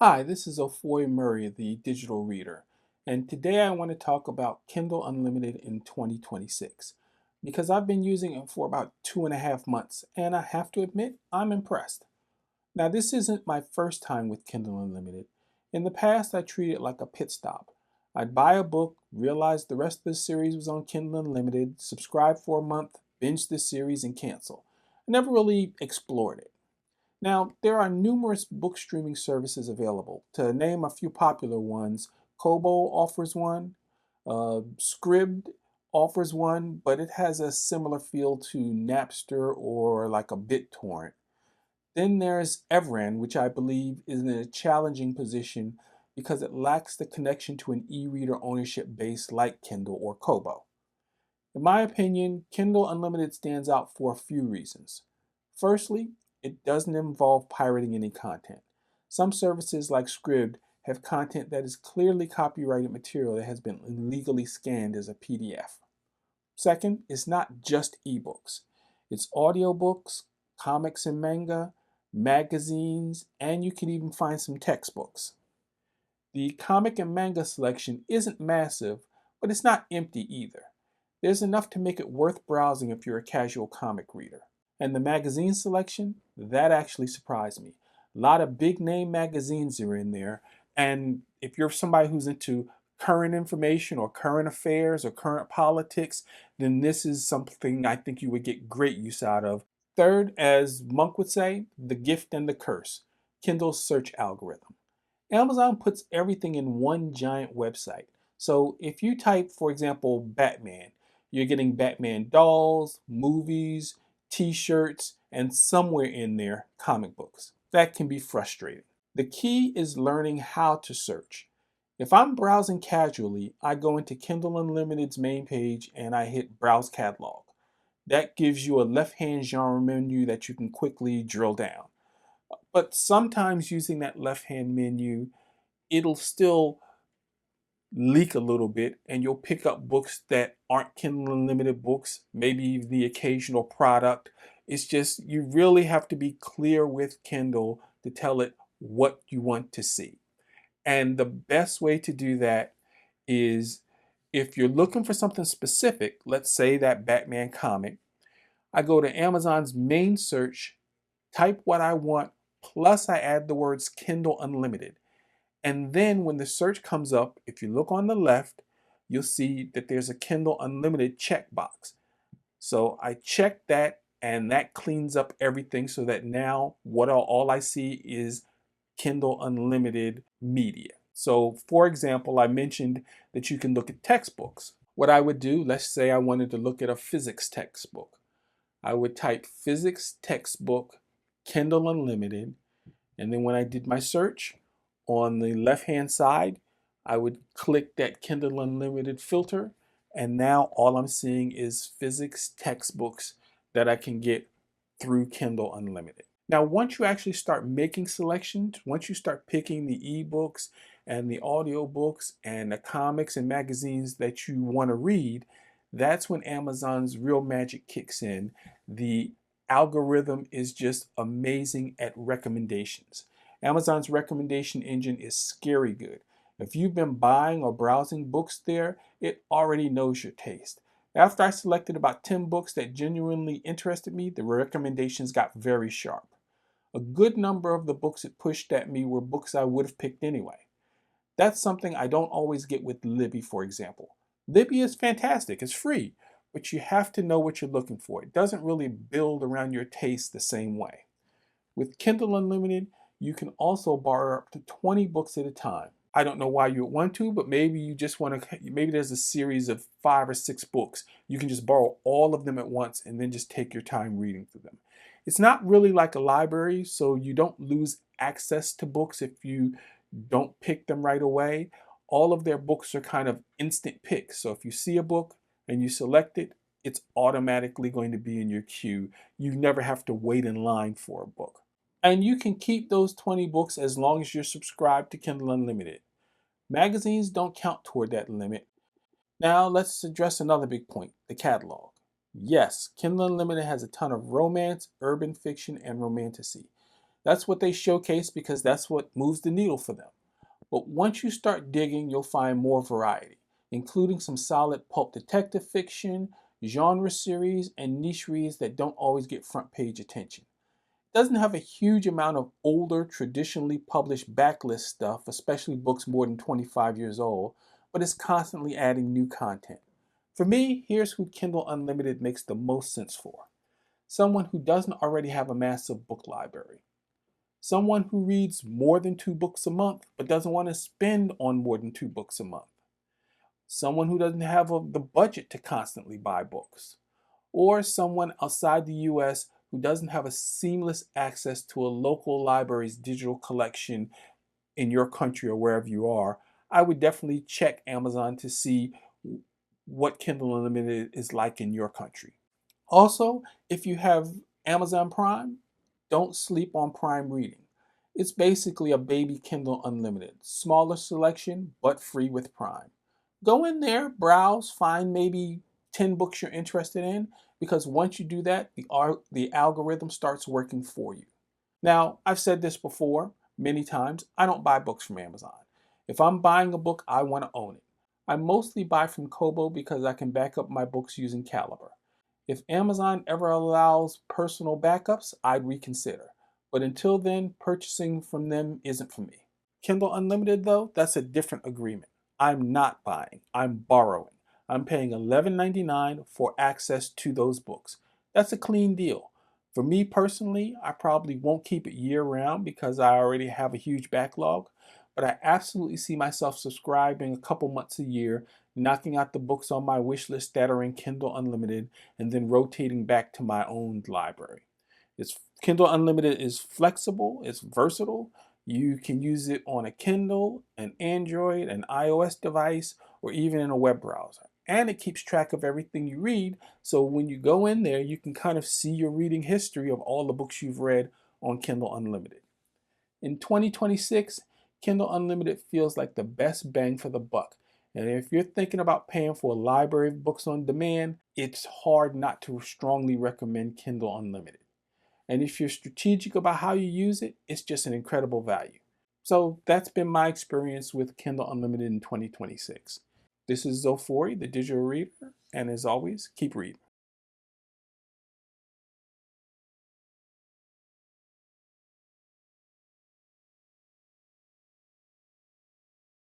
Hi, this is Ofoy Murray, the digital reader, and today I want to talk about Kindle Unlimited in 2026 because I've been using it for about 2.5 months, and I have to admit, I'm impressed. Now, this isn't my first time with Kindle Unlimited. In the past, I treated it like a pit stop. I'd buy a book, realize the rest of the series was on Kindle Unlimited, subscribe for a month, binge the series, and cancel. I never really explored it. Now, there are numerous book streaming services available. To name a few popular ones, Kobo offers one, Scribd offers one, but it has a similar feel to Napster or like a BitTorrent. Then there's Evran, which I believe is in a challenging position because it lacks the connection to an e-reader ownership base like Kindle or Kobo. In my opinion, Kindle Unlimited stands out for a few reasons. Firstly, it doesn't involve pirating any content. Some services like Scribd have content that is clearly copyrighted material that has been illegally scanned as a PDF. Second, it's not just ebooks. It's audiobooks, comics and manga, magazines, and you can even find some textbooks. The comic and manga selection isn't massive, but it's not empty either. There's enough to make it worth browsing if you're a casual comic reader. And the magazine selection, that actually surprised me. A lot of big name magazines are in there, and if you're somebody who's into current information or current affairs or current politics, then this is something I think you would get great use out of. Third, as Monk would say, the gift and the curse, Kindle's search algorithm. Amazon puts everything in one giant website. So if you type, for example, Batman, you're getting Batman dolls, movies, t shirts, and somewhere in there, comic books. That can be frustrating. The key is learning how to search. If I'm browsing casually, I go into Kindle Unlimited's main page and I hit Browse Catalog. That gives you a left hand genre menu that you can quickly drill down. But sometimes using that left hand menu, it'll still leak a little bit and you'll pick up books that aren't Kindle Unlimited books, maybe the occasional product. It's just you really have to be clear with Kindle to tell it what you want to see. And the best way to do that is if you're looking for something specific, let's say that Batman comic, I go to Amazon's main search, type what I want, plus I add the words Kindle Unlimited. And then when the search comes up, if you look on the left, you'll see that there's a Kindle Unlimited checkbox. So I check that and that cleans up everything so that now all I see is Kindle Unlimited media. So for example, I mentioned that you can look at textbooks. What I would do, let's say I wanted to look at a physics textbook. I would type physics textbook Kindle Unlimited, and then when I did my search, on the left hand side, I would click that Kindle Unlimited filter, and now all I'm seeing is physics textbooks that I can get through Kindle Unlimited. Now, once you actually start making selections, once you start picking the ebooks and the audiobooks and the comics and magazines that you want to read, that's when Amazon's real magic kicks in. The algorithm is just amazing at recommendations. Amazon's recommendation engine is scary good. If you've been buying or browsing books there, it already knows your taste. After I selected about 10 books that genuinely interested me, the recommendations got very sharp. A good number of the books it pushed at me were books I would have picked anyway. That's something I don't always get with Libby, for example. Libby is fantastic, it's free, but you have to know what you're looking for. It doesn't really build around your taste the same way. With Kindle Unlimited, you can also borrow up to 20 books at a time. I don't know why you would want to, but maybe you just want to, maybe there's a series of 5 or 6 books. You can just borrow all of them at once and then just take your time reading through them. It's not really like a library, so you don't lose access to books if you don't pick them right away. All of their books are kind of instant picks. So if you see a book and you select it, it's automatically going to be in your queue. You never have to wait in line for a book. And you can keep those 20 books as long as you're subscribed to Kindle Unlimited. Magazines don't count toward that limit. Now let's address another big point, the catalog. Yes, Kindle Unlimited has a ton of romance, urban fiction, and romantasy. That's what they showcase because that's what moves the needle for them. But once you start digging, you'll find more variety, including some solid pulp detective fiction, genre series, and niche reads that don't always get front page attention. It doesn't have a huge amount of older, traditionally published backlist stuff, especially books more than 25 years old, but it's constantly adding new content. For me, here's who Kindle Unlimited makes the most sense for: someone who doesn't already have a massive book library, someone who reads more than 2 books a month but doesn't want to spend on more than 2 books a month, someone who doesn't have the budget to constantly buy books, or someone outside the US who doesn't have a seamless access to a local library's digital collection in your country or wherever you are. I would definitely check Amazon to see what Kindle Unlimited is like in your country. Also, if you have Amazon Prime, don't sleep on Prime Reading. It's basically a baby Kindle Unlimited, smaller selection, but free with Prime. Go in there, browse, find maybe 10 books you're interested in, because once you do that, the algorithm starts working for you. Now, I've said this before many times, I don't buy books from Amazon. If I'm buying a book, I want to own it. I mostly buy from Kobo because I can back up my books using Caliber. If Amazon ever allows personal backups, I'd reconsider. But until then, purchasing from them isn't for me. Kindle Unlimited, though, that's a different agreement. I'm not buying, I'm borrowing. I'm paying $11.99 for access to those books. That's a clean deal. For me personally, I probably won't keep it year round because I already have a huge backlog, but I absolutely see myself subscribing a couple months a year, knocking out the books on my wish list that are in Kindle Unlimited, and then rotating back to my own library. Kindle Unlimited is flexible, it's versatile. You can use it on a Kindle, an Android, an iOS device, or even in a web browser. And it keeps track of everything you read, so when you go in there, you can kind of see your reading history of all the books you've read on Kindle Unlimited. In 2026, Kindle Unlimited feels like the best bang for the buck. And if you're thinking about paying for a library of books on demand, it's hard not to strongly recommend Kindle Unlimited. And if you're strategic about how you use it, it's just an incredible value. So that's been my experience with Kindle Unlimited in 2026. This is Zofori, the digital reader, and as always, keep reading.